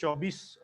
24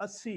80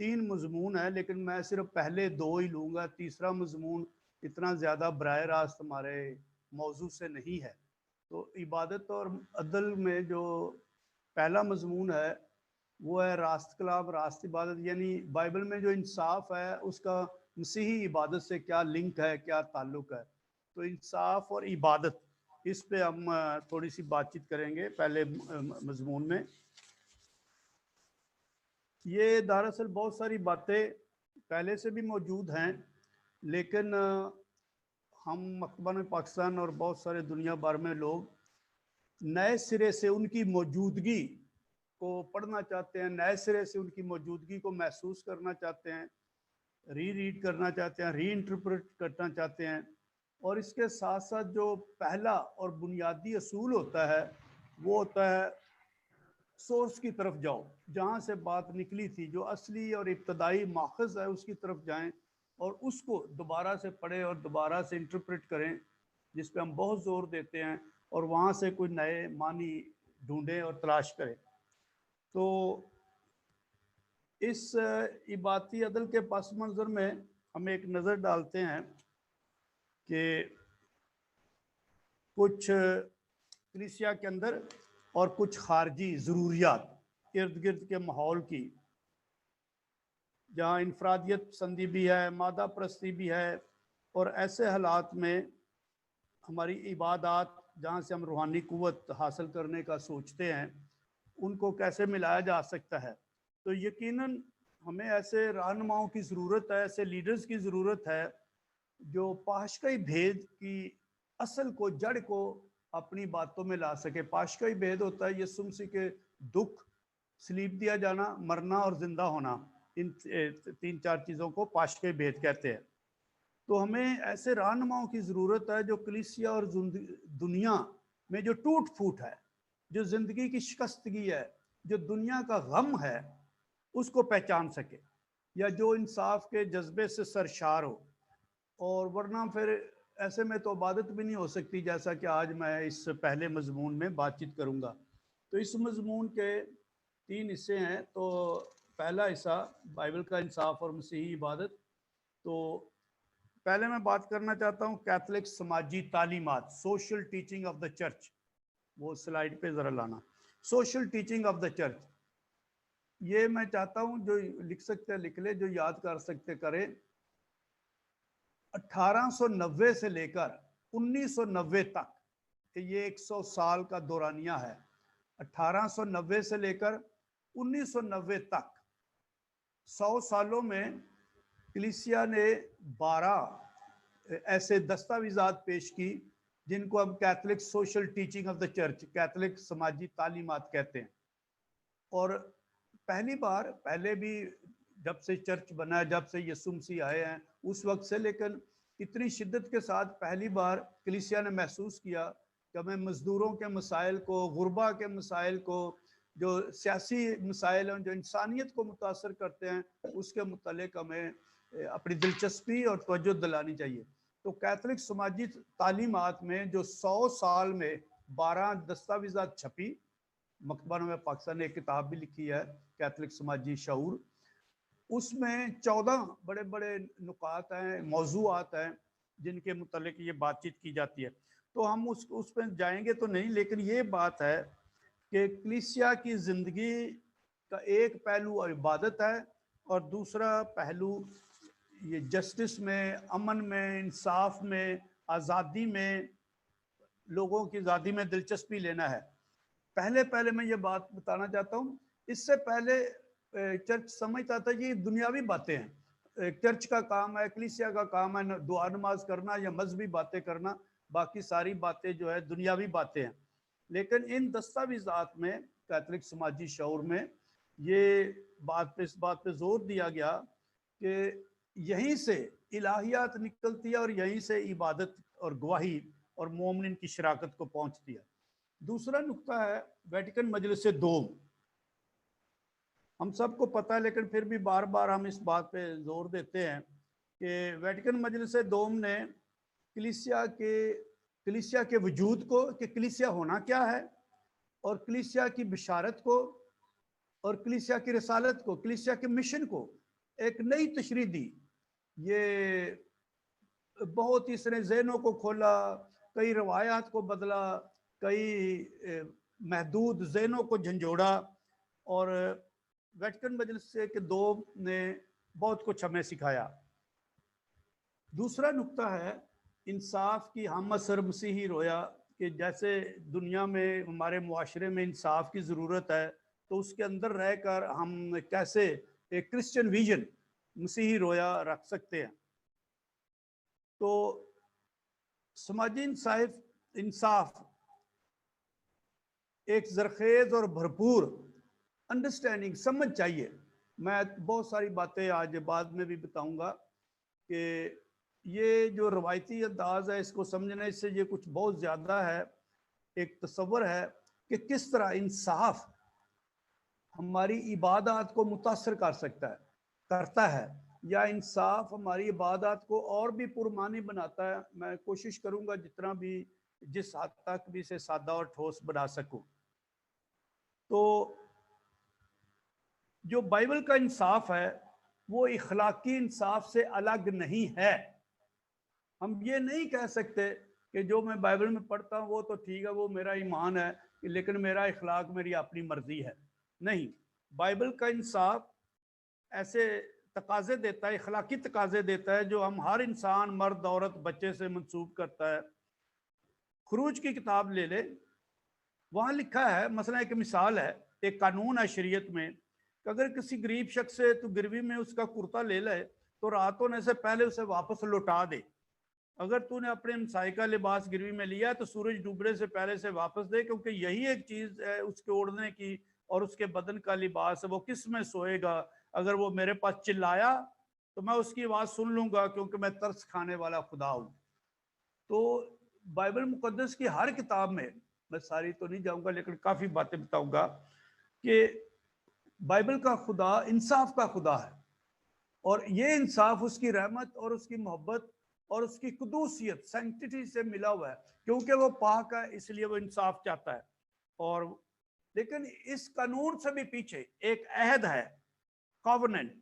3 مضمون ہیں، لیکن میں صرف پہلے 2 ہی لوں گا. تیسرا مضمون اتنا زیادہ براہ راست ہمارے موضوع سے نہیں ہے. تو عبادت اور عدل میں جو پہلا مضمون ہے وہ ہے راست کلام، راست عبادت، یعنی بائبل میں جو انصاف ہے اس کا مسیحی عبادت سے کیا لنک ہے، کیا تعلق ہے. تو انصاف اور عبادت، اس پہ ہم تھوڑی سی بات چیت کریں گے پہلے مضمون میں. یہ دراصل بہت ساری باتیں پہلے سے بھی موجود ہیں، لیکن ہم مکتبہ پاکستان اور بہت سارے دنیا بھر میں لوگ نئے سرے سے ان کی موجودگی کو پڑھنا چاہتے ہیں، نئے سرے سے ان کی موجودگی کو محسوس کرنا چاہتے ہیں، ریڈ کرنا چاہتے ہیں، ری انٹرپریٹ کرنا چاہتے ہیں. اور اس کے ساتھ ساتھ جو پہلا اور بنیادی اصول ہوتا ہے وہ ہوتا ہے سورس کی طرف جاؤ، جہاں سے بات نکلی تھی، جو اصلی اور ابتدائی ماخذ ہے اس کی طرف جائیں اور اس کو دوبارہ سے پڑھیں اور دوبارہ سے انٹرپریٹ کریں، جس پہ ہم بہت زور دیتے ہیں، اور وہاں سے کوئی نئے معنی ڈھونڈیں اور تلاش کریں. تو اس عبادتی عدل کے پس منظر میں ہم ایک نظر ڈالتے ہیں کہ کچھ کلیسیا کے اندر اور کچھ خارجی ضروریات ارد گرد کے ماحول کی، جہاں انفرادیت پسندی بھی ہے، مادہ پرستی بھی ہے، اور ایسے حالات میں ہماری عبادات جہاں سے ہم روحانی قوت حاصل کرنے کا سوچتے ہیں ان کو کیسے ملایا جا سکتا ہے. تو یقیناً ہمیں ایسے رہنماؤں کی ضرورت ہے، ایسے لیڈرز کی ضرورت ہے جو پاشکئی بھید کی اصل کو، جڑ کو اپنی باتوں میں لا سکے. پاشکئی بھید ہوتا ہے یسوع مسیح کے دکھ، صلیب دیا جانا، مرنا اور زندہ ہونا. ان 3-4 چیزوں کو پاشکئی بھید کہتے ہیں. تو ہمیں ایسے رہنماؤں کی ضرورت ہے جو کلیسیا اور دنیا میں جو ٹوٹ پھوٹ ہے، جو زندگی کی شکستگی ہے، جو دنیا کا غم ہے، اس کو پہچان سکے، یا جو انصاف کے جذبے سے سرشار ہو. اور ورنہ پھر ایسے میں تو عبادت بھی نہیں ہو سکتی، جیسا کہ آج میں اس پہلے مضمون میں بات چیت کروں گا. تو اس مضمون کے 3 حصے ہیں. تو پہلا حصہ بائبل کا انصاف اور مسیحی عبادت. تو پہلے میں بات کرنا چاہتا ہوں کیتھولک سماجی تعلیمات، social teaching of the church. وہ سلائیڈ پہ ذرا لانا. Social teaching of the church, یہ میں چاہتا ہوں جو لکھ سکتے لکھ لے، جو یاد کر سکتے کرے. 1890 سے لے کر 1990 تک، کہ یہ 100 سال کا دورانیہ ہے. 1890 سے لے کر 1990 تک 100 سالوں میں کلیسیا نے 12 ایسے دستاویزات پیش کی جن کو اب Catholic social teaching of the church, Catholic سماجی تعلیمات کہتے ہیں. اور پہلی بار، پہلے بھی جب سے چرچ بنا ہے، جب سے یسوع مسیح آئے ہیں اس وقت سے، لیکن اتنی شدت کے ساتھ پہلی بار کلیسیا نے محسوس کیا کہ ہمیں مزدوروں کے مسائل کو، غربا کے مسائل کو، جو سیاسی مسائل ہیں جو انسانیت کو متاثر کرتے ہیں، اس کے متعلق ہمیں اپنی دلچسپی اور توجہ دلانی چاہیے. تو کیتھولک سماجی تعلیمات میں جو 100 سال میں 12 دستاویزات چھپی، مکتبہ پاکستان نے ایک کتاب بھی لکھی ہے کیتھولک سماجی شعور، اس میں 14 بڑے بڑے نکات ہیں، موضوعات ہیں جن کے متعلق یہ بات چیت کی جاتی ہے. تو ہم اس پہ جائیں گے تو نہیں، لیکن یہ بات ہے کہ کلیسیا کی زندگی کا ایک پہلو عبادت ہے اور دوسرا پہلو یہ جسٹس میں، امن میں، انصاف میں، آزادی میں، لوگوں کی آزادی میں دلچسپی لینا ہے. پہلے میں یہ بات بتانا چاہتا ہوں، اس سے پہلے چرچ سمجھتا تھا یہ دنیاوی باتیں ہیں. چرچ کا کام ہے، کلیسیا کا کام ہے دعا نماز کرنا یا مذہبی باتیں کرنا، باقی ساری باتیں جو ہے دنیاوی باتیں ہیں. لیکن ان دستاویزات میں، کیتھولک سماجی شعور میں، یہ اس بات پہ زور دیا گیا کہ یہیں سے الہیات نکلتی ہے اور یہیں سے عبادت اور گواہی اور مومنین کی شراکت کو پہنچتی ہے. دوسرا نقطہ ہے ویٹیکن مجلس دوم. ہم سب کو پتہ ہے لیکن پھر بھی بار بار ہم اس بات پہ زور دیتے ہیں کہ ویٹیکن مجلس دوم نے کلیسیا کے وجود کو، کہ کلیسیا ہونا کیا ہے، اور کلیسیا کی بشارت کو، اور کلیسیا کی رسالت کو، کلیسیا کے مشن کو ایک نئی تشریح دی. یہ بہت اس نے ذہنوں کو کھولا, کئی روایات کو بدلا, کئی محدود ذہنوں کو جھنجھوڑا, اور ویٹیکن مجلس سے کہ 2 نے بہت کچھ ہمیں سکھایا. دوسرا نقطہ ہے انصاف کی ہم عصر مسیحی رویا, کہ جیسے دنیا میں ہمارے معاشرے میں انصاف کی ضرورت ہے, تو اس کے اندر رہ کر ہم کیسے ایک کرسچن ویژن مسیحی رویا رکھ سکتے ہیں. تو سماجی انصاف ایک زرخیز اور بھرپور انڈرسٹینڈنگ سمجھ چاہیے. میں بہت ساری باتیں آج بعد میں بھی بتاؤں گا کہ یہ جو روایتی انداز ہے اس کو سمجھنے سے یہ کچھ بہت زیادہ ہے. ایک تصور ہے کہ کس طرح انصاف ہماری عبادات کو متاثر کرتا ہے, یا انصاف ہماری عبادات کو اور بھی پرمعنی بناتا ہے. میں کوشش کروں گا جتنا بھی, جس حد تک بھی اسے سادہ اور ٹھوس بنا سکوں. تو جو بائبل کا انصاف ہے وہ اخلاقی انصاف سے الگ نہیں ہے. ہم یہ نہیں کہہ سکتے کہ جو میں بائبل میں پڑھتا ہوں وہ تو ٹھیک ہے, وہ میرا ایمان ہے, لیکن میرا اخلاق میری اپنی مرضی ہے. نہیں, بائبل کا انصاف ایسے تقاضے دیتا ہے, اخلاقی تقاضے دیتا ہے جو ہم ہر انسان, مرد عورت بچے سے منسوب کرتا ہے. خروج کی کتاب لے لے, وہاں لکھا ہے, مثلا ایک مثال ہے, ایک قانون ہے شریعت میں کہ اگر کسی غریب شخص سے تو گروی میں اس کا کرتا لے لے تو رات ہونے سے پہلے اسے واپس لوٹا دے. اگر تو نے اپنے ہمسائے کا لباس گروی میں لیا تو سورج ڈوبنے سے پہلے سے واپس دے, کیونکہ یہی ایک چیز ہے اس کے اوڑھنے کی اور اس کے بدن کا لباس ہے. وہ کس میں سوئے گا؟ اگر وہ میرے پاس چلایا تو میں اس کی آواز سن لوں گا, کیونکہ میں ترس کھانے والا خدا ہوں. تو بائبل مقدس کی ہر کتاب میں ساری تو نہیں جاؤں گا لیکن کافی باتیں بتاؤں گا کہ بائبل کا خدا انصاف کا خدا ہے, اور یہ انصاف اس کی رحمت اور اس کی محبت اور اس کی قدوسیت سینکٹیٹی سے ملا ہوا ہے, کیونکہ وہ پاک ہے اس لیے وہ انصاف چاہتا ہے. اور لیکن اس قانون سے بھی پیچھے ایک عہد ہے, کووننٹ,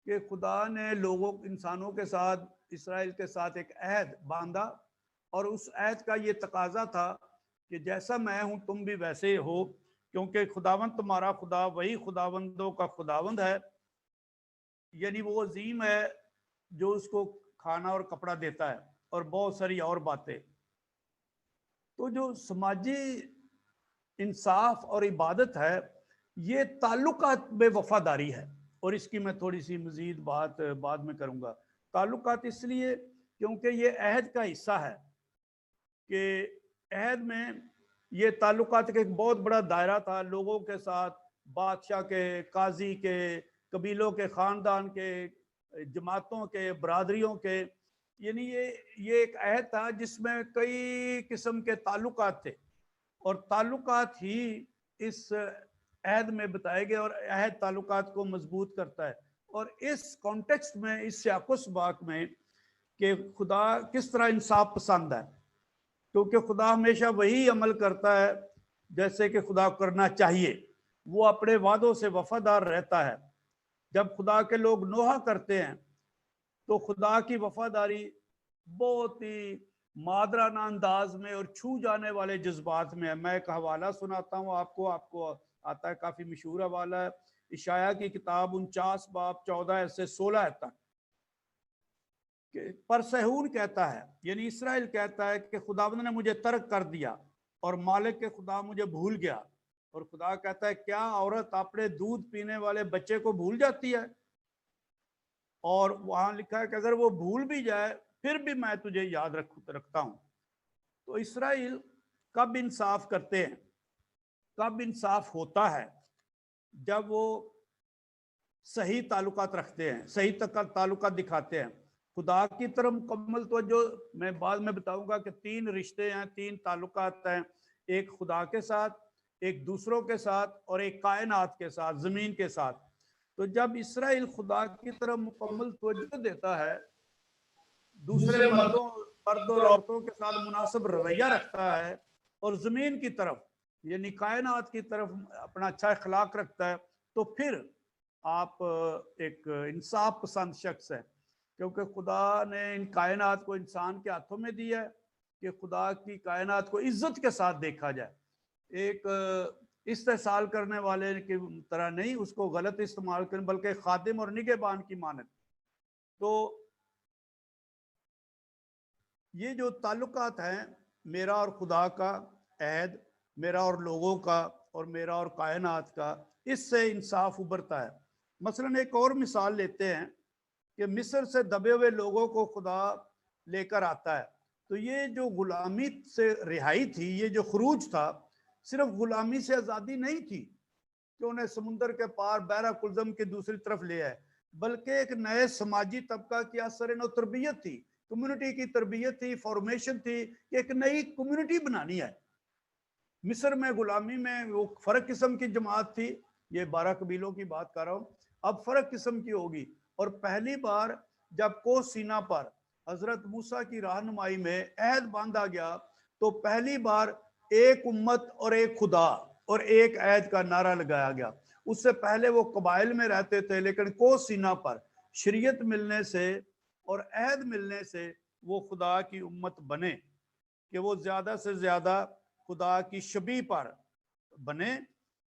کہ خدا نے لوگوں انسانوں کے ساتھ, اسرائیل کے ساتھ ایک عہد باندھا, اور اس عہد کا یہ تقاضا تھا کہ جیسا میں ہوں تم بھی ویسے ہو, کیونکہ خداوند تمہارا خدا وہی خداوندوں کا خداوند ہے, یعنی وہ عظیم ہے جو اس کو کھانا اور کپڑا دیتا ہے, اور بہت ساری اور باتیں. تو جو سماجی انصاف اور عبادت ہے یہ تعلقات میں وفاداری ہے, اور اس کی میں تھوڑی سی مزید بات بعد میں کروں گا. تعلقات اس لیے کیونکہ یہ عہد کا حصہ ہے, کہ عہد میں یہ تعلقات کا ایک بہت بڑا دائرہ تھا لوگوں کے ساتھ, بادشاہ کے, قاضی کے, قبیلوں کے, خاندان کے, جماعتوں کے, برادریوں کے, یعنی یہ ایک عہد تھا جس میں کئی قسم کے تعلقات تھے, اور تعلقات ہی اس عہد میں بتائے گئے, اور عہد تعلقات کو مضبوط کرتا ہے. اور اس کانٹیکسٹ میں, اس سیاق و سباق میں کہ خدا کس طرح انصاف پسند ہے, کیونکہ خدا ہمیشہ وہی عمل کرتا ہے جیسے کہ خدا کرنا چاہیے, وہ اپنے وعدوں سے وفادار رہتا ہے. جب خدا کے لوگ نوحہ کرتے ہیں تو خدا کی وفاداری بہت ہی مادرانہ انداز میں اور چھو جانے والے جذبات میں ہے. میں ایک حوالہ سناتا ہوں آپ کو آتا ہے, کافی مشہور حوالہ ہے, اشعیاء کی کتاب 49 باب 14 سے 16 تک. پر صہیون کہتا ہے, یعنی اسرائیل کہتا ہے کہ خداوند نے مجھے ترک کر دیا اور مالک کے خدا مجھے بھول گیا. اور خدا کہتا ہے کیا عورت اپنے دودھ پینے والے بچے کو بھول جاتی ہے؟ اور وہاں لکھا ہے کہ اگر وہ بھول بھی جائے پھر بھی میں تجھے یاد رکھتا ہوں. تو اسرائیل کب انصاف کرتے ہیں, کب انصاف ہوتا ہے؟ جب وہ صحیح تعلقات رکھتے ہیں, صحیح تعلقات دکھاتے ہیں. خدا کی طرف مکمل توجہ, میں بعد میں بتاؤں گا کہ 3 رشتے ہیں, 3 تعلقات ہیں, ایک خدا کے ساتھ, ایک دوسروں کے ساتھ, اور ایک کائنات کے ساتھ, زمین کے ساتھ. تو جب اسرائیل خدا کی طرف مکمل توجہ دیتا ہے, دوسرے مرد اور عورتوں کے ساتھ مناسب رویہ رکھتا ہے, اور زمین کی طرف یعنی کائنات کی طرف اپنا اچھا اخلاق رکھتا ہے, تو پھر آپ ایک انصاف پسند شخص ہیں، کیونکہ خدا نے ان کائنات کو انسان کے ہاتھوں میں دیا ہے کہ خدا کی کائنات کو عزت کے ساتھ دیکھا جائے، ایک استحصال کرنے والے کی طرح نہیں، اس کو غلط استعمال کریں، بلکہ خادم اور نگہبان کی مانند۔ تو یہ جو تعلقات ہیں میرا اور خدا کا عہد، میرا اور لوگوں کا، اور میرا اور کائنات کا، اس سے انصاف ابھرتا ہے۔ مثلاً ایک اور مثال لیتے ہیں کہ مصر سے دبے ہوئے لوگوں کو خدا لے کر آتا ہے، تو یہ جو غلامی سے رہائی تھی، یہ جو خروج تھا، صرف غلامی سے آزادی نہیں تھی کہ انہیں سمندر کے پار بحر کلزم کی دوسری طرف لے آئے، بلکہ ایک نئے سماجی طبقہ کی اثر نو تربیت تھی، کمیونٹی کی تربیت تھی، فارمیشن تھی کہ ایک نئی کمیونٹی بنانی ہے۔ مصر میں غلامی میں وہ فرق قسم کی جماعت تھی، یہ 12 قبیلوں کی بات کر رہا ہوں، اب فرق قسم کی ہوگی، اور پہلی بار جب کوہ سینا پر حضرت موسیٰ کی رہنمائی میں عہد باندھا گیا تو پہلی بار ایک امت اور ایک خدا اور ایک عہد کا نعرہ لگایا گیا۔ اس سے پہلے وہ قبائل میں رہتے تھے، لیکن کوہ سینا پر شریعت ملنے سے اور عہد ملنے سے وہ خدا کی امت بنے کہ وہ زیادہ سے زیادہ خدا کی شبیہ پر بنے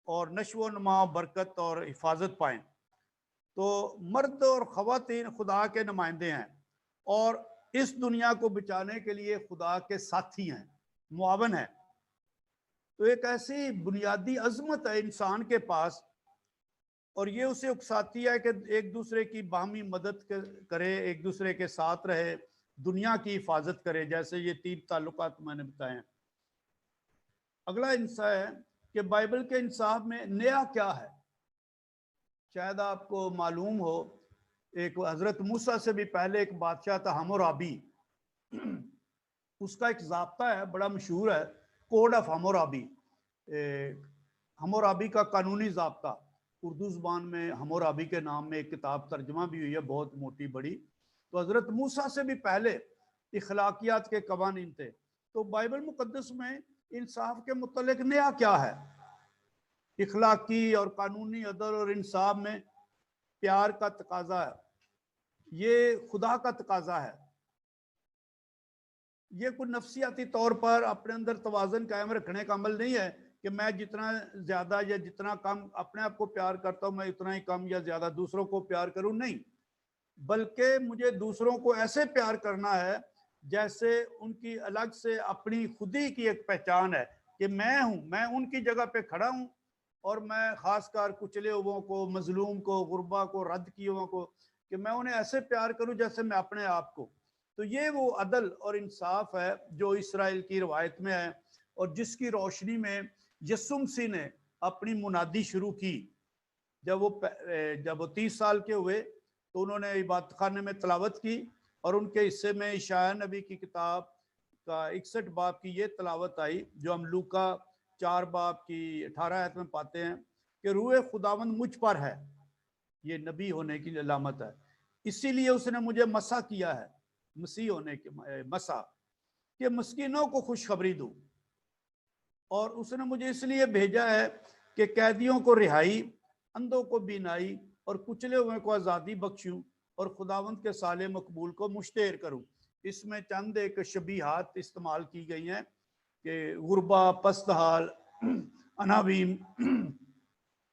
اور نشو و نما، برکت اور حفاظت پائیں۔ تو مرد اور خواتین خدا کے نمائندے ہیں اور اس دنیا کو بچانے کے لیے خدا کے ساتھی ہیں، معاون ہیں۔ تو ایک ایسی بنیادی عظمت ہے انسان کے پاس، اور یہ اسے اکساتی ہے کہ ایک دوسرے کی باہمی مدد کرے، ایک دوسرے کے ساتھ رہے، دنیا کی حفاظت کرے، جیسے یہ 3 تعلقات میں نے بتائے ہیں۔ اگلا انصاف ہے کہ بائبل کے انصاف میں نیا کیا ہے۔ شاید آپ کو معلوم ہو، ایک حضرت موسیٰ سے بھی پہلے ایک بادشاہ تھا حمورابی، اس کا ایک ضابطہ ہے بڑا مشہور ہے، کوڈ آف حمورابی، حمورابی کا قانونی ضابطہ، اردو زبان میں حمورابی کے نام میں ایک کتاب ترجمہ بھی ہوئی ہے، بہت موٹی بڑی۔ تو حضرت موسیٰ سے بھی پہلے اخلاقیات کے قوانین تھے۔ تو بائبل مقدس میں انصاف کے متعلق نیا کیا ہے؟ اخلاقی اور قانونی عدل اور انصاف میں پیار کا تقاضا ہے، یہ خدا کا تقاضا ہے۔ یہ کوئی نفسیاتی طور پر اپنے اندر توازن قائم رکھنے کا عمل نہیں ہے کہ میں جتنا زیادہ یا جتنا کم اپنے آپ کو پیار کرتا ہوں، میں اتنا ہی کم یا زیادہ دوسروں کو پیار کروں، نہیں، بلکہ مجھے دوسروں کو ایسے پیار کرنا ہے جیسے ان کی الگ سے اپنی خودی کی ایک پہچان ہے کہ میں ہوں، میں ان کی جگہ پہ کھڑا ہوں، اور میں خاص کر کچلے ہوئوں کو، مظلوم کو، غربا کو، رد کیے ہوئوں کو، کہ میں انہیں ایسے پیار کروں جیسے میں اپنے آپ کو۔ تو یہ وہ عدل اور انصاف ہے جو اسرائیل کی روایت میں ہے، اور جس کی روشنی میں یسوع مسیح نے اپنی منادی شروع کی۔ جب وہ 30 سال کے ہوئے تو انہوں نے عبادت خانے میں تلاوت کی، اور ان کے حصے میں اشعیاء نبی کی کتاب کا 61 باب کی یہ تلاوت آئی، جو ہم لوکا 4 باب کی 18 آیت میں پاتے ہیں کہ روح خداوند مجھ پر ہے، یہ نبی ہونے کی علامت ہے، اسی لیے اس نے مجھے مسح کیا ہے، مسیح ہونے کے مسح، کہ مسکینوں کو خوشخبری دوں، اور اس نے مجھے اس لیے بھیجا ہے کہ قیدیوں کو رہائی، اندھوں کو بینائی، اور کچلے ہوئے کو آزادی بخشوں، اور خداوند کے سال مقبول کو مشتہر کروں۔ اس میں چند ایک شبیہات استعمال کی گئی ہیں کہ غربا، پست حال، عناوین،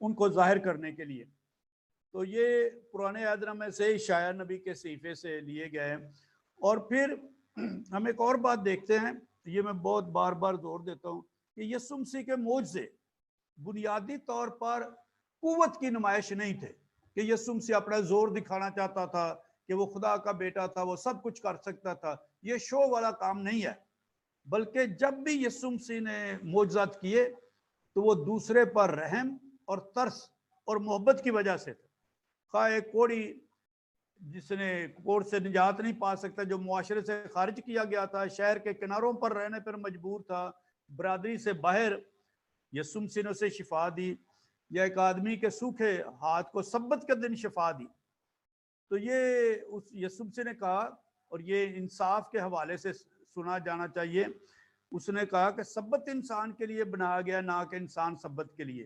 ان کو ظاہر کرنے کے لیے۔ تو یہ پرانے عہد نامے سے اشعیاء نبی کے صحیفے سے لیے گئے ہیں۔ اور پھر ہم ایک اور بات دیکھتے ہیں، یہ میں بہت بار بار زور دیتا ہوں، کہ یسوع مسیح کے معجزے بنیادی طور پر قوت کی نمائش نہیں تھے کہ یسوع مسیح اپنا زور دکھانا چاہتا تھا کہ وہ خدا کا بیٹا تھا، وہ سب کچھ کر سکتا تھا، یہ شو والا کام نہیں ہے، بلکہ جب بھی یسوع مسیح نے معجزات کیے تو وہ دوسرے پر رحم اور ترس اور محبت کی وجہ سے تھے۔ خواہ ایک کوڑی جس نے کوڑ سے نجات نہیں پا سکتا، جو معاشرے سے خارج کیا گیا تھا، شہر کے کناروں پر رہنے پر مجبور تھا، برادری سے باہر، یسوع مسیح نے اسے شفا دی، یا ایک آدمی کے سوکھے ہاتھ کو سبت کے دن شفا دی۔ تو یہ اس یسوع مسیح نے کہا، اور یہ انصاف کے حوالے سے سنا جانا چاہیے، اس نے کہا کہ سبت انسان کے لیے بنایا گیا، نہ کہ انسان سبت کے لیے۔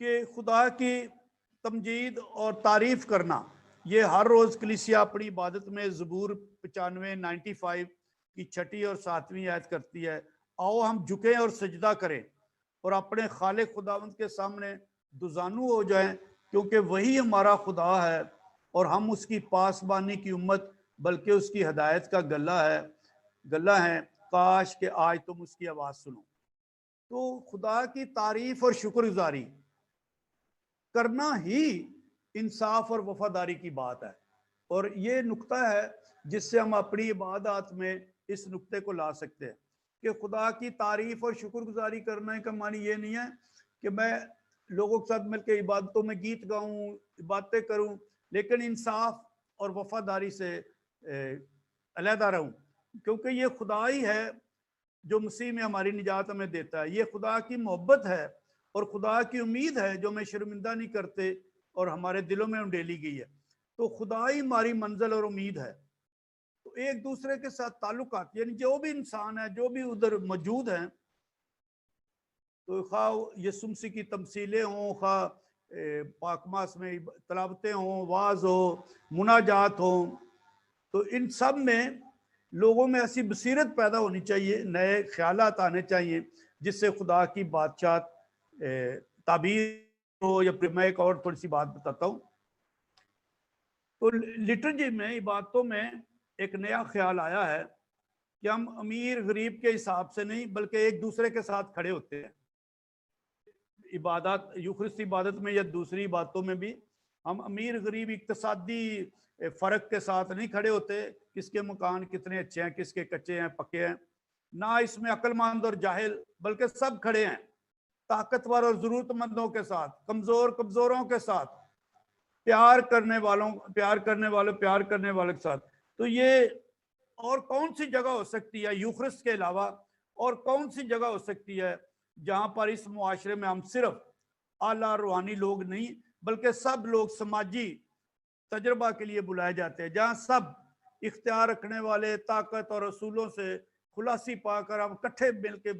کہ خدا کی تمجید اور تعریف کرنا، یہ ہر روز کلیسیا اپنی عبادت میں زبور 95 کی 6 اور 7 آیت کرتی ہے، آؤ ہم جھکیں اور سجدہ کریں اور اپنے خالق خداوند کے سامنے دزانو ہو جائیں، کیونکہ وہی ہمارا خدا ہے اور ہم اس کی پاسبانی کی امت بلکہ اس کی ہدایت کا گلہ ہے، کاش کہ آج تم اس کی آواز سنو۔ تو خدا کی تعریف اور شکر گزاری کرنا ہی انصاف اور وفاداری کی بات ہے، اور یہ نقطہ ہے جس سے ہم اپنی عبادات میں اس نقطے کو لا سکتے ہیں کہ خدا کی تعریف اور شکر گزاری کرنے کا معنی یہ نہیں ہے کہ میں لوگوں کے ساتھ مل کے عبادتوں میں گیت گاؤں، عبادتیں کروں، لیکن انصاف اور وفاداری سے علیحدہ رہوں، کیونکہ یہ خدا ہی ہے جو مسیح میں ہماری نجات ہمیں دیتا ہے۔ یہ خدا کی محبت ہے اور خدا کی امید ہے جو ہمیں شرمندہ نہیں کرتے اور ہمارے دلوں میں انڈیلی گئی ہے۔ تو خدا ہی ہماری منزل اور امید ہے۔ تو ایک دوسرے کے ساتھ تعلقات، یعنی جو بھی انسان ہے، جو بھی ادھر موجود ہیں، تو خواہ یسوع مسیح کی تمثیلیں ہوں، خواہ پاکماس میں تلاوتیں ہوں، واعظ ہو، مناجات ہوں، تو ان سب میں لوگوں میں ایسی بصیرت پیدا ہونی چاہیے، نئے خیالات آنے چاہیے جس سے خدا کی بادشاہت تعبیر ہو۔ یا پھر میں ایک اور تھوڑی سی بات بتاتا ہوں۔ تو لٹرجی میں، عبادتوں میں ایک نیا خیال آیا ہے کہ ہم امیر غریب کے حساب سے نہیں بلکہ ایک دوسرے کے ساتھ کھڑے ہوتے ہیں۔ عبادات، یوخرستی عبادت میں یا دوسری عبادتوں میں بھی ہم امیر غریب اقتصادی فرق کے ساتھ نہیں کھڑے ہوتے، کس کے مکان کتنے اچھے ہیں، کس کے کچے ہیں، پکے ہیں، نہ اس میں عقل مند اور جاہل، بلکہ سب کھڑے ہیں طاقتور اور ضرورت مندوں کے ساتھ، کمزوروں کے ساتھ، پیار کرنے والوں کے ساتھ۔ تو یہ اور کون سی جگہ ہو سکتی ہے یوخرسٹ کے علاوہ، اور کون سی جگہ ہو سکتی ہے جہاں پر اس معاشرے میں ہم صرف اعلیٰ روحانی لوگ نہیں بلکہ سب لوگ سماجی تجربہ کے لیے بلائے جاتے ہیں، جہاں سب اختیار رکھنے والے طاقت اور اصولوں سے خلاصی پا کر ہم کٹھے مل کے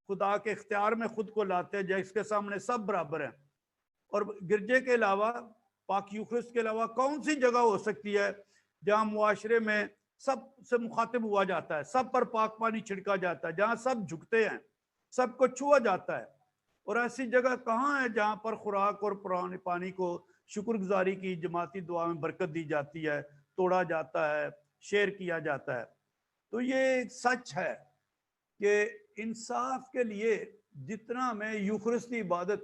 خدا کے اختیار میں خود کو لاتے ہیں، جس کے سامنے سب برابر ہیں۔ اور گرجے کے علاوہ، پاک یوخرسٹ کے علاوہ کون سی جگہ ہو سکتی ہے جہاں معاشرے میں سب سے مخاطب ہوا جاتا ہے، سب پر پاک پانی چھڑکا جاتا ہے، جہاں سب جھکتے ہیں، سب کو چھوا جاتا ہے؟ اور ایسی جگہ کہاں ہے جہاں پر خوراک اور پانی کو شکر گزاری کی جماعتی دعا میں برکت دی جاتی ہے، توڑا جاتا ہے، شیئر کیا جاتا ہے؟ تو یہ سچ ہے کہ انصاف کے لیے جتنا ہمیں یوخرستی عبادت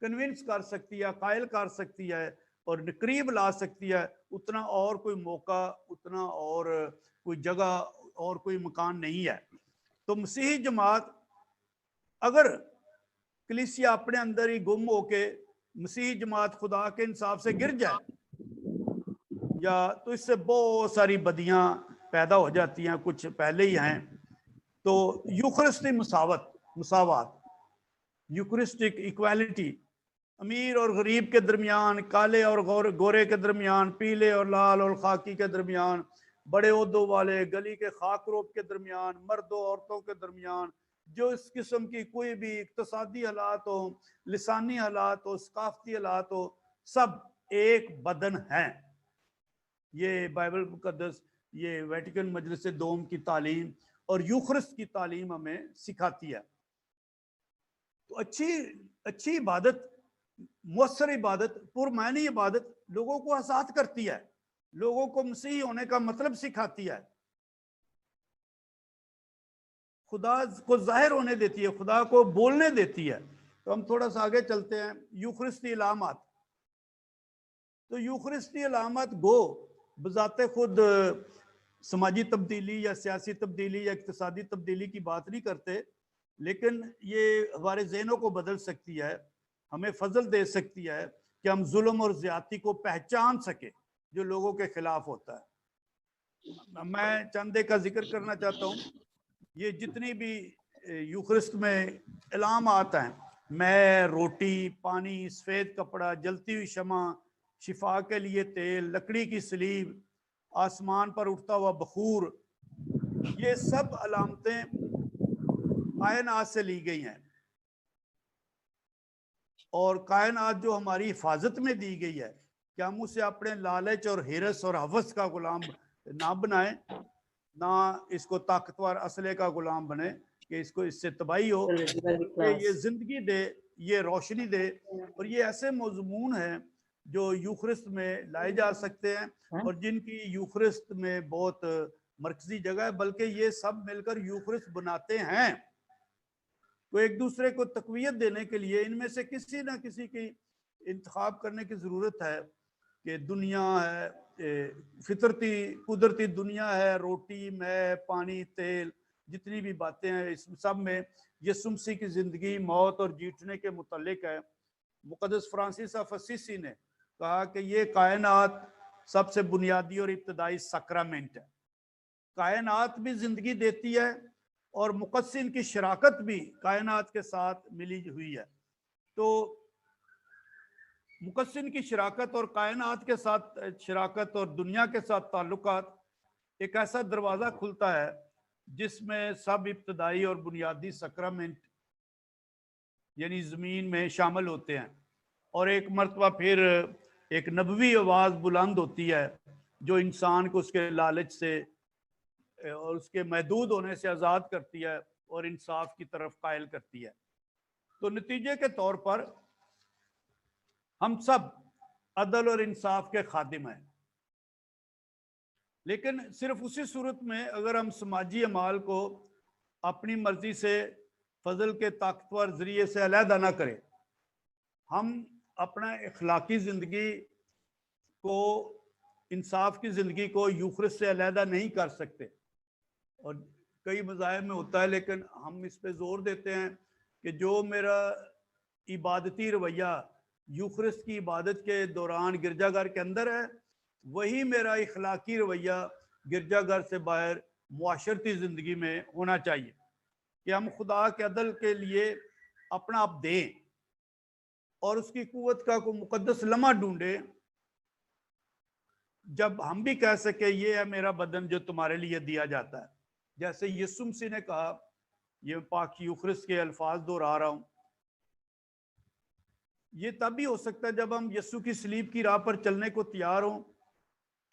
کنونس کر سکتی ہے، قائل کر سکتی ہے اور قریب لا سکتی ہے، اتنا اور کوئی موقع، اتنا اور کوئی جگہ اور کوئی مکان نہیں ہے۔ تو مسیحی جماعت اگر کلیسیا اپنے اندر ہی گم ہو کے مسیحی جماعت خدا کے انصاف سے گر جائے، یا تو اس سے بہت ساری بدیاں پیدا ہو جاتی ہیں، کچھ پہلے ہی ہیں۔ تو یوخرستی مساوات، یوخرسٹک ایکویلٹی، امیر اور غریب کے درمیان، کالے اور گورے کے درمیان، پیلے اور لال اور خاکی کے درمیان، بڑے عہدوں والے گلی کے خاک روب کے درمیان، مردوں عورتوں کے درمیان، جو اس قسم کی کوئی بھی اقتصادی حالات ہو، لسانی حالات ہو، ثقافتی حالات ہو، سب ایک بدن ہیں۔ یہ بائبل مقدس، یہ ویٹیکن مجلس دوم کی تعلیم اور یوخرسٹ کی تعلیم ہمیں سکھاتی ہے۔ تو اچھی عبادت، مؤثر عبادت، پرمعنی عبادت لوگوں کو آزاد کرتی ہے، لوگوں کو مسیحی ہونے کا مطلب سکھاتی ہے، خدا کو ظاہر ہونے دیتی ہے، خدا کو بولنے دیتی ہے۔ تو ہم تھوڑا سا آگے چلتے ہیں۔ یوخرستی علامات، تو یوخرستی علامات گو بذات خود سماجی تبدیلی یا سیاسی تبدیلی یا اقتصادی تبدیلی کی بات نہیں کرتے، لیکن یہ ہمارے ذہنوں کو بدل سکتی ہے، ہمیں فضل دے سکتی ہے کہ ہم ظلم اور زیادتی کو پہچان سکے جو لوگوں کے خلاف ہوتا ہے۔ میں چند کا ذکر کرنا چاہتا ہوں۔ یہ جتنی بھی یوخرسٹ میں علامات ہیں، میں، روٹی، پانی، سفید کپڑا، جلتی ہوئی شمع، شفا کے لیے تیل، لکڑی کی سلیب، آسمان پر اٹھتا ہوا بخور، یہ سب علامتیں کائنات سے لی گئی ہیں، اور کائنات جو ہماری حفاظت میں دی گئی ہے کہ ہم اسے اپنے لالچ اور ہرس اور حوث کا غلام نہ بنائیں، نہ اس کو طاقتور اسلحے کا غلام بنے کہ اس کو اس سے تباہی ہو، کہ یہ زندگی دے، یہ روشنی دے. اور یہ ایسے مضمون ہیں جو یوخرست میں لائے جا سکتے ہیں اور جن کی یوخرست میں بہت مرکزی جگہ ہے، بلکہ یہ سب مل کر یوخرست بناتے ہیں. تو ایک دوسرے کو تقویت دینے کے لیے ان میں سے کسی نہ کسی کی انتخاب کرنے کی ضرورت ہے کہ دنیا ہے، فطرتی قدرتی دنیا ہے، روٹی میں پانی تیل جتنی بھی باتیں ہیں اس سب میں یسوع مسیح کی زندگی موت اور جیتنے کے متعلق ہے. مقدس فرانسیس آف اسیسی نے کہا کہ یہ کائنات سب سے بنیادی اور ابتدائی سکرامنٹ ہے. کائنات بھی زندگی دیتی ہے اور مقدسین کی شراکت بھی کائنات کے ساتھ ملی ہوئی ہے. تو مقدسین کی شراکت اور کائنات کے ساتھ شراکت اور دنیا کے ساتھ تعلقات ایک ایسا دروازہ کھلتا ہے جس میں سب ابتدائی اور بنیادی سکرامنٹ یعنی زمین میں شامل ہوتے ہیں. اور ایک مرتبہ پھر ایک نبوی آواز بلند ہوتی ہے جو انسان کو اس کے لالچ سے اور اس کے محدود ہونے سے آزاد کرتی ہے اور انصاف کی طرف قائل کرتی ہے. تو نتیجے کے طور پر ہم سب عدل اور انصاف کے خادم ہیں، لیکن صرف اسی صورت میں اگر ہم سماجی اعمال کو اپنی مرضی سے فضل کے طاقتور ذریعے سے علیحدہ نہ کریں. ہم اپنا اخلاقی زندگی کو، انصاف کی زندگی کو یوخرست سے علیحدہ نہیں کر سکتے. اور کئی مذاہب میں ہوتا ہے، لیکن ہم اس پہ زور دیتے ہیں کہ جو میرا عبادتی رویہ یوخرست کی عبادت کے دوران گرجا گھر کے اندر ہے، وہی میرا اخلاقی رویہ گرجا گھر سے باہر معاشرتی زندگی میں ہونا چاہیے. کہ ہم خدا کے عدل کے لیے اپنا آپ دیں اور اس کی قوت کا کوئی مقدس لمحہ ڈھونڈے جب ہم بھی کہہ سکے یہ ہے میرا بدن جو تمہارے لیے دیا جاتا ہے. جیسے یسوع مسیح نے کہا، یہ پاک یوخرست کے الفاظ دہرا رہا ہوں، یہ تب بھی ہو سکتا ہے جب ہم یسوع کی صلیب کی راہ پر چلنے کو تیار ہوں،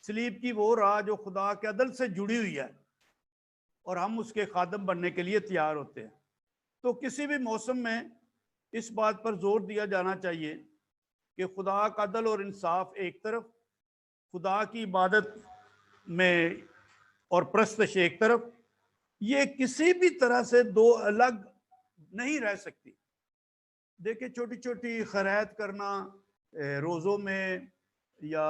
صلیب کی وہ راہ جو خدا کے عدل سے جڑی ہوئی ہے، اور ہم اس کے خادم بننے کے لیے تیار ہوتے ہیں. تو کسی بھی موسم میں اس بات پر زور دیا جانا چاہیے کہ خدا کا عدل اور انصاف ایک طرف، خدا کی عبادت میں اور پرستش ایک طرف، یہ کسی بھی طرح سے دو الگ نہیں رہ سکتی. دیکھیں چھوٹی چھوٹی خیرات کرنا روزوں میں یا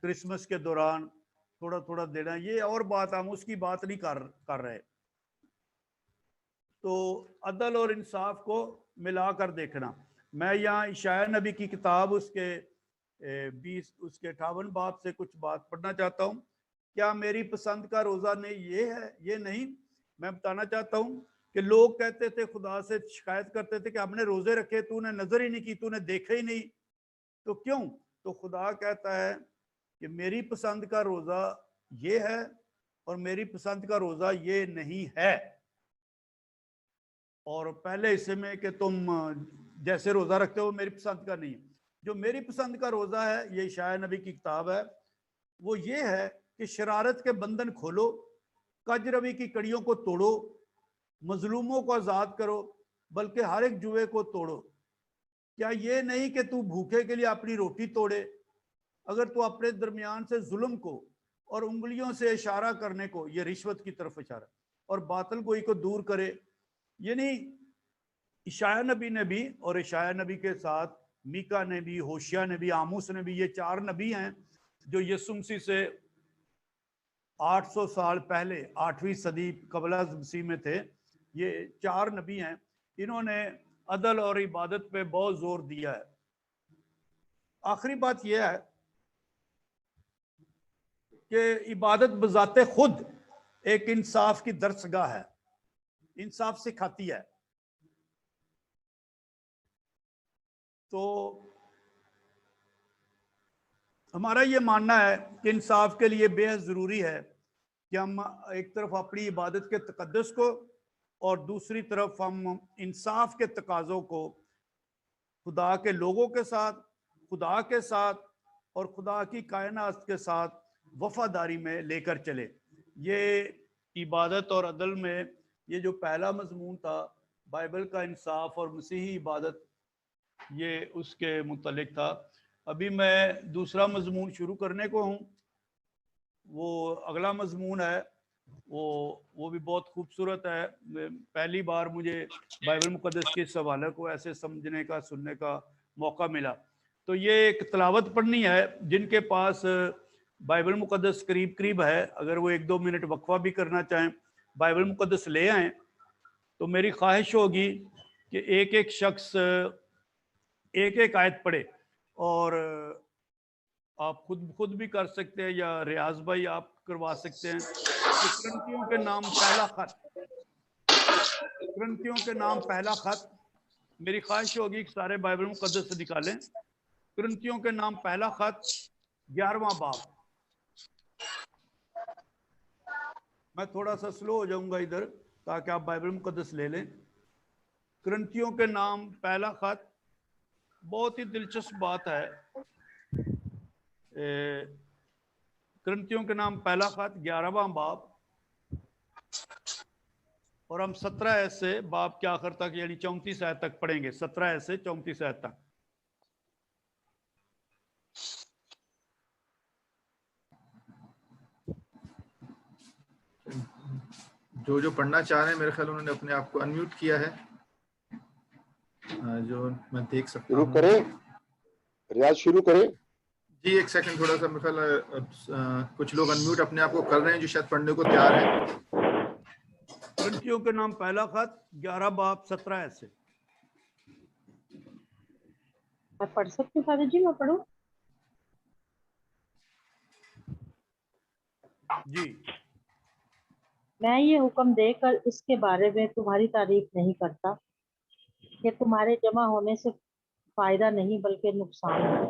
کرسمس کے دوران تھوڑا تھوڑا دینا، یہ اور بات، ہم اس کی بات نہیں کر رہے. تو عدل اور انصاف کو ملا کر دیکھنا. میں یہاں اشعیاء نبی کی کتاب اس کے 58 باب سے کچھ بات پڑھنا چاہتا ہوں. کیا میری پسند کا روزہ نہیں یہ ہے؟ یہ نہیں. میں بتانا چاہتا ہوں کہ لوگ کہتے تھے، خدا سے شکایت کرتے تھے کہ ہم نے روزے رکھے، تو نے نظر ہی نہیں کی، تو نے دیکھا ہی نہیں. تو کیوں؟ تو خدا کہتا ہے کہ میری پسند کا روزہ یہ ہے اور میری پسند کا روزہ یہ نہیں ہے. اور پہلے حصے میں کہ تم جیسے روزہ رکھتے ہو میری پسند کا نہیں. جو میری پسند کا روزہ ہے، یہ اشعیاء نبی کی کتاب ہے، وہ یہ ہے کہ شرارت کے بندن کھولو، کج روی کی کڑیوں کو توڑو، مظلوموں کو آزاد کرو، بلکہ ہر ایک جوئے کو توڑو. کیا یہ نہیں کہ تو بھوکے کے لیے اپنی روٹی توڑے؟ اگر تو اپنے درمیان سے ظلم کو اور انگلیوں سے اشارہ کرنے کو، یہ رشوت کی طرف اشارہ، اور باطل گوئی کو دور کرے. یعنی اشعیاء نبی نے بھی، اور اشعیاء نبی کے ساتھ میکا نے بھی، ہوشیہ نے بھی، آموس نے بھی، یہ 4 نبی ہیں جو یسوع مسیح سے 800 سال پہلے 8ویں صدی قبل از مسیح میں تھے. یہ 4 نبی ہیں، انہوں نے عدل اور عبادت پہ بہت زور دیا ہے. آخری بات یہ ہے کہ عبادت بذات خود ایک انصاف کی درسگاہ ہے، انصاف سکھاتی ہے. تو ہمارا یہ ماننا ہے کہ انصاف کے لیے بے حد ضروری ہے کہ ہم ایک طرف اپنی عبادت کے تقدس کو اور دوسری طرف ہم انصاف کے تقاضوں کو خدا کے لوگوں کے ساتھ، خدا کے ساتھ اور خدا کی کائنات کے ساتھ وفاداری میں لے کر چلے۔ یہ عبادت اور عدل میں یہ جو پہلا مضمون تھا بائبل کا انصاف اور مسیحی عبادت، یہ اس کے متعلق تھا۔ ابھی میں دوسرا مضمون شروع کرنے کو ہوں، وہ اگلا مضمون ہے، وہ بھی بہت خوبصورت ہے۔ پہلی بار مجھے بائبل مقدس کے اس حوالے کو ایسے سمجھنے کا، سننے کا موقع ملا۔ تو یہ ایک تلاوت پڑھنی ہے، جن کے پاس بائبل مقدس قریب قریب ہے، اگر وہ 1-2 منٹ وقفہ بھی کرنا چاہیں، بائبل مقدس لے آئیں، تو میری خواہش ہوگی کہ ایک ایک شخص ایک ایک آیت پڑھے، اور آپ خود بھی کر سکتے ہیں، یا ریاض بھائی آپ کروا سکتے ہیں۔ کرنتیوں کے نام پہلا خط، کرنتیوں کے نام پہلا خط، میری خواہش ہوگی کہ سارے بائبل مقدس نکالیں۔ کرنتیوں کے نام پہلا خط 11واں باب۔ میں تھوڑا سا سلو ہو جاؤں گا ادھر تاکہ آپ بائبل مقدس لے لیں۔ کرنتیوں کے نام پہلا خط، بہت ہی دلچسپ بات ہے۔ کرنتیوں کے نام پہلا خط 11واں باب، اور ہم 17 آیت سے باب کے آخر تک یعنی 34 آیت تک پڑھیں گے۔ 17 آیت سے 34 آیت تک۔ جو پڑھنا چاہ رہے ہیں میرے خیال انہوں نے اپنے آپ کو انمیوٹ کیا ہے، جو میں دیکھ سکتا ہوں۔ شروع کریں، ریاض شروع کریں۔ جی ایک سیکنڈ، تھوڑا سا میرے خیال کچھ لوگ انمیوٹ اپنے آپ کو کر رہے ہیں جو شاید پڑھنے کو تیار ہیں۔ کرنتیوں کے نام پہلا خط 11 باب 17 آیت سے۔ میں پڑھ سکتی ہوں فادر جی؟ میں پڑھوں؟ جی۔ میں یہ حکم دے کر اس کے بارے میں تمہاری تعریف نہیں کرتا کہ تمہارے جمع ہونے سے فائدہ نہیں بلکہ نقصان ہے۔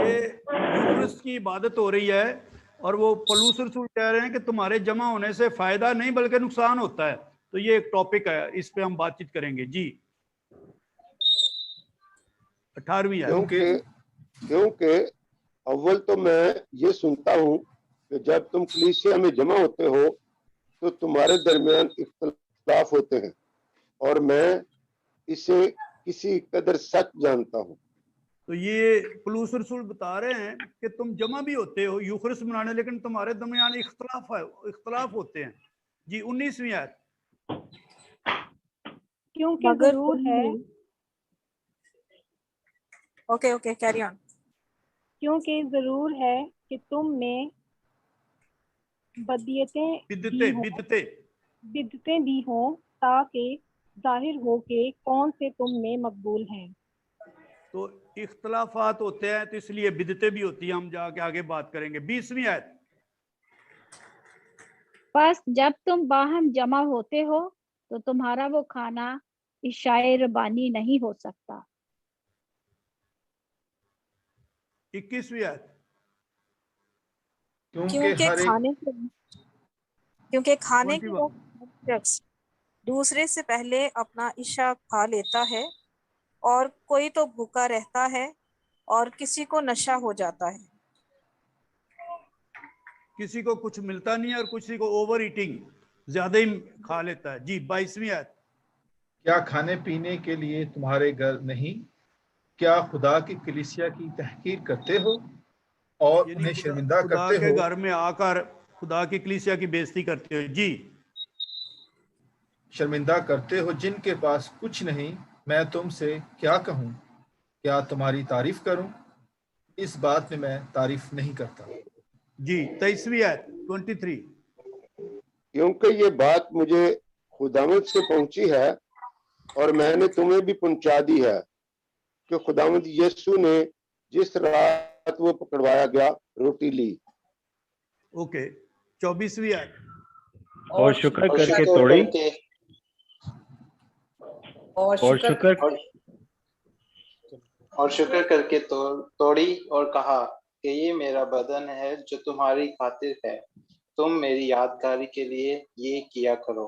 یہ یوخرست کی عبادت ہو رہی ہے، اور وہ پولس رسول کہہ رہے ہیں کہ تمہارے جمع ہونے سے فائدہ نہیں بلکہ نقصان ہوتا ہے۔ تو یہ ایک ٹاپک ہے، اس پہ ہم بات چیت کریں گے۔ جی 18ویں ہے۔ کیونکہ اول تو میں یہ سنتا ہوں کہ جب تم کلیسیا میں جمع ہوتے ہو تو تمہارے درمیان اختلاف ہوتے ہیں، اور میں اسے کسی قدر سچ جانتا ہوں۔ تو یہ پولس رسول بتا رہے ہیں کہ تم جمع بھی ہوتے ہو یوخرست منانے، لیکن تمہارے درمیان اختلاف ہوتے ہیں۔ جی 19ویں آیت۔ کیونکہ ضرور ہے، اوکے کیری آن۔ کیونکہ ضرور ہے کہ تم میں بدعتیں بھی ہوں، تاکہ ظاہر ہو کہ کون سے تم میں مقبول ہیں۔ تو اختلافات ہوتے ہیں، تو اس لیے بدعتیں بھی ہوتی ہیں، ہم جا کے آگے بات کریں گے۔ 20ویں آیت۔ بس جب تم باہم جمع ہوتے ہو تو تمہارا وہ کھانا عشاء ربانی نہیں ہو سکتا۔ 21ویں آیت۔ کیونکہ کھانے کے وقت شخص دوسرے سے پہلے اپنا عشاء کھا لیتا ہے، اور کوئی تو بھوکا رہتا ہے اور کسی کو نشہ ہو جاتا ہے۔ کسی کو کچھ ملتا نہیں ہے اور کسی کو اوور ایٹنگ، زیادہ ہی کھا لیتا ہے۔ جی 22ویں آیت۔ کیا کھانے پینے کے لیے تمہارے گھر نہیں؟ کیا خدا کی کلیسیا کی تحقیر کرتے ہو اور یعنی انہیں شرمندہ خدا کرتے کے ہو؟ گھر میں آ کر خدا کی کلیسیا کی بے عزتی کرتے ہو۔ جی شرمندہ کرتے ہو جن کے پاس کچھ نہیں۔ میں تم سے کیا کہوں؟ کیا تمہاری تعریف کروں؟ اس بات میں تعریف نہیں کرتا۔ جی 23ویں آیت 23۔ کیونکہ یہ بات مجھے خداوند سے پہنچی ہے اور میں نے تمہیں بھی پہنچا دی ہے کہ خداوند یسوع نے جس رات وہ پکڑوایا گیا روٹی لی۔ اوکے 24ویں آیت۔ اور شکر کر کے توڑی اور شکر کر کے توڑی اور کہا کہ یہ میرا بدن ہے جو تمہاری خاطر ہے، تم میری یادگاری کے لیے یہ کیا کرو۔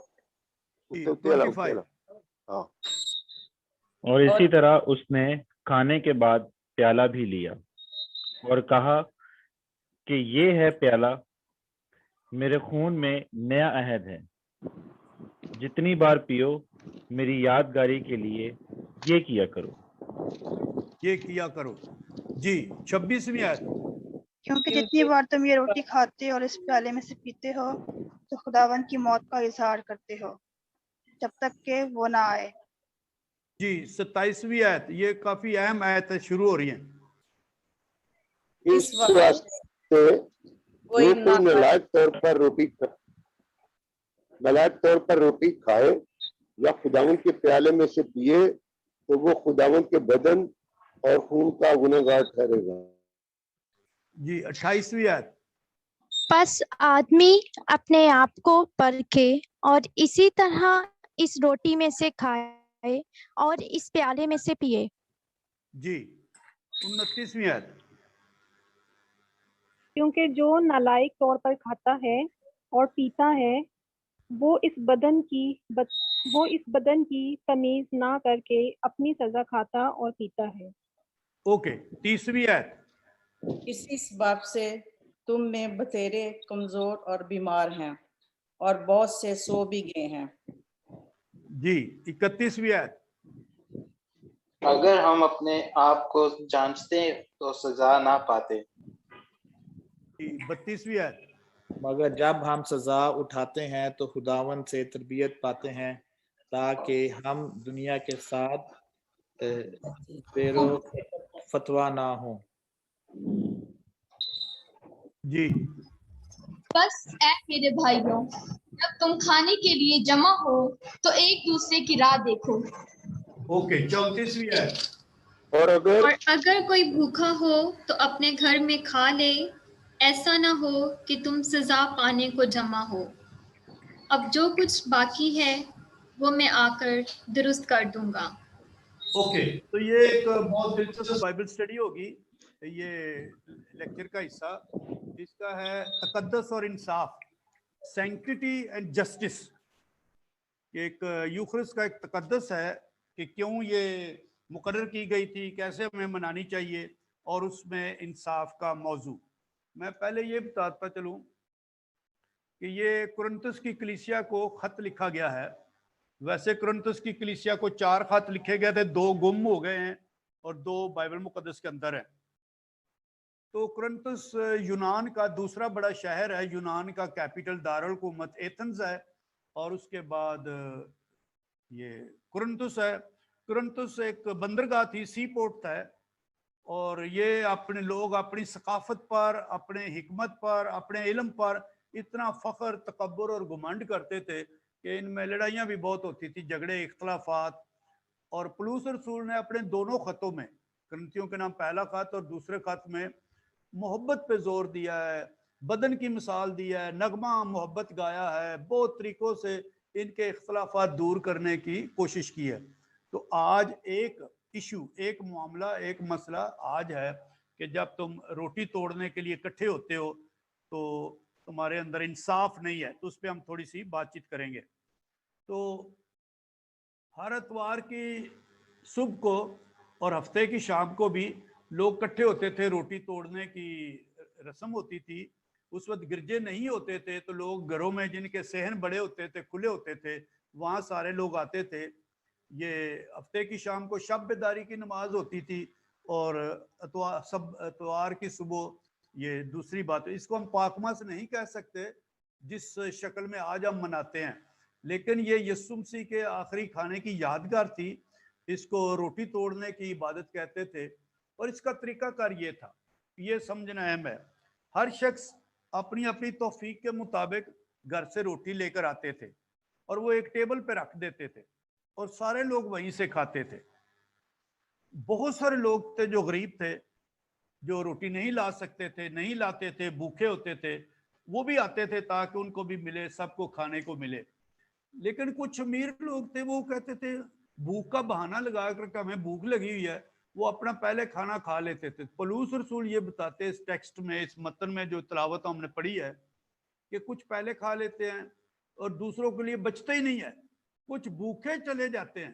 25۔ اور اسی طرح اس نے کھانے کے بعد پیالہ بھی لیا اور کہا کہ یہ ہے پیالہ میرے خون میں نیا عہد ہے، جتنی بار پیو میری یادگاری کے لیے یہ کیا کرو۔ یہ کیا کرو۔ جی 26ویں آیت۔ کیونکہ جتنی بار تم یہ روٹی کھاتے اور اس پیالے میں سے پیتے ہو تو خداوند کی موت کا اظہار کرتے ہو جب تک کہ وہ نہ آئے۔ جی 27ویں آیت، یہ کافی اہم آیت ہے، شروع ہو رہی ہیں۔ اس واسطے کوئی نالائق طور پر روٹی کھائے یا خداوند کے پیالے میں سے پیے تو وہ خداوند کے بدن اور خون کا گنہگار ٹھہرے گا۔ جی 28ویں آیت۔ پس آدمی اپنے آپ کو پرکھے اور اسی طرح اس روٹی میں سے کھائے اور اس پیالے میں سے پیے۔ جی 29ویں آیت۔ کیونکہ جو نالائق طور پر کھاتا ہے اور پیتا ہے وہ اس بدن کی تمیز نہ کر کے اپنی سزا کھاتا اور پیتا ہے۔ اوکے 30ویں آیت۔ اسی سبب سے تم میں بتیرے کمزور اور بیمار ہیں اور بہت سے سو بھی گئے ہیں۔ جی 31ویں آیت۔ اگر ہم اپنے آپ کو جانچتے تو سزا نہ پاتے۔ 32ویں آیت۔ مگر جب ہم سزا اٹھاتے ہیں تو خداوند سے تربیت پاتے ہیں تاکہ ہم دنیا کے ساتھ پیرو فتویٰ نہ ہوں۔ جی بس اے میرے بھائیوں، جب تم کھانے کے لیے جمع ہو تو ایک دوسرے کی راہ دیکھو۔ اوکے 34ویں آیت۔ اور اگر کوئی بھوکا ہو تو اپنے گھر میں کھا لے، ایسا نہ ہو کہ تم سزا پانے کو جمع ہو۔ اب جو کچھ باقی ہے وہ میں آ کر درست کر دوں گا۔ اوکے تو یہ ایک بہت دلچسپ بائبل اسٹڈی ہوگی، یہ لیکچر کا حصہ، اس کا ہے تقدس اور انصاف، سینکٹی اینڈ جسٹس۔ ایک یوخرس کا ایک تقدس ہے کہ کیوں یہ مقرر کی گئی تھی، کیسے ہمیں منانی چاہیے، اور اس میں انصاف کا موضوع۔ میں پہلے یہ بتاتا چلوں کہ یہ کرنتس کی کلیسیا کو خط لکھا گیا ہے۔ ویسے کرنتس کی کلیسیا کو 4 خط لکھے گئے تھے، 2 گم ہو گئے ہیں اور 2 بائبل مقدس کے اندر ہیں۔ تو کرنتس یونان کا دوسرا بڑا شہر ہے، یونان کا کیپٹل دارالحکومت ایتھنز ہے، اور اس کے بعد یہ کرنتس ہے۔ کرنتس ایک بندرگاہ تھی، سی پورٹ تھا، اور یہ اپنے لوگ اپنی ثقافت پر، اپنے حکمت پر، اپنے علم پر اتنا فخر، تکبر اور گھمنڈ کرتے تھے کہ ان میں لڑائیاں بھی بہت ہوتی تھی، جھگڑے، اختلافات۔ اور پولس رسول نے اپنے دونوں خطوں میں، کرنتیوں کے نام پہلا خط اور دوسرے خط میں، محبت پہ زور دیا ہے، بدن کی مثال دیا ہے، نغمہ محبت گایا ہے، بہت طریقوں سے ان کے اختلافات دور کرنے کی کوشش کی ہے۔ تو آج ایک ایشو، ایک معاملہ، ایک مسئلہ آج ہے کہ جب تم روٹی توڑنے کے لیے اکٹھے ہوتے ہو تو تمہارے اندر انصاف نہیں ہے، تو اس پہ ہم تھوڑی سی بات چیت کریں گے۔ تو ہر اتوار کی صبح کو اور ہفتے کی شام کو بھی لوگ اکٹھے ہوتے تھے، روٹی توڑنے کی رسم ہوتی تھی۔ اس وقت گرجے نہیں ہوتے تھے تو لوگ گھروں میں، جن کے صحن بڑے ہوتے تھے، کھلے ہوتے تھے، وہاں سارے لوگ آتے تھے۔ یہ ہفتے کی شام کو شب بیداری کی نماز ہوتی تھی، اور اتوار کی صبح یہ دوسری بات۔ اس کو ہم پاکماس نہیں کہہ سکتے جس شکل میں آج ہم مناتے ہیں، لیکن یہ یسوع مسیح کے آخری کھانے کی یادگار تھی۔ اس کو روٹی توڑنے کی عبادت کہتے تھے، اور اس کا طریقہ کار یہ تھا، یہ سمجھنا اہم ہے۔ ہر شخص اپنی اپنی توفیق کے مطابق گھر سے روٹی لے کر آتے تھے، اور وہ ایک ٹیبل پہ رکھ دیتے تھے، اور سارے لوگ وہیں سے کھاتے تھے۔ بہت سارے لوگ تھے جو غریب تھے، جو روٹی نہیں لا سکتے تھے، نہیں لاتے تھے، بھوکے ہوتے تھے، وہ بھی آتے تھے تاکہ ان کو بھی ملے، سب کو کھانے کو ملے۔ لیکن کچھ امیر لوگ تھے، وہ کہتے تھے، بھوک کا بہانہ لگا کر کہ ہمیں بھوک لگی ہوئی ہے، وہ اپنا پہلے کھانا کھا لیتے تھے۔ پولس رسول یہ بتاتے اس ٹیکسٹ میں، اس متن میں جو تلاوت ہم نے پڑھی ہے، کہ کچھ پہلے کھا لیتے ہیں اور دوسروں کے لیے بچتا ہی نہیں ہے، کچھ بھوکے چلے جاتے ہیں۔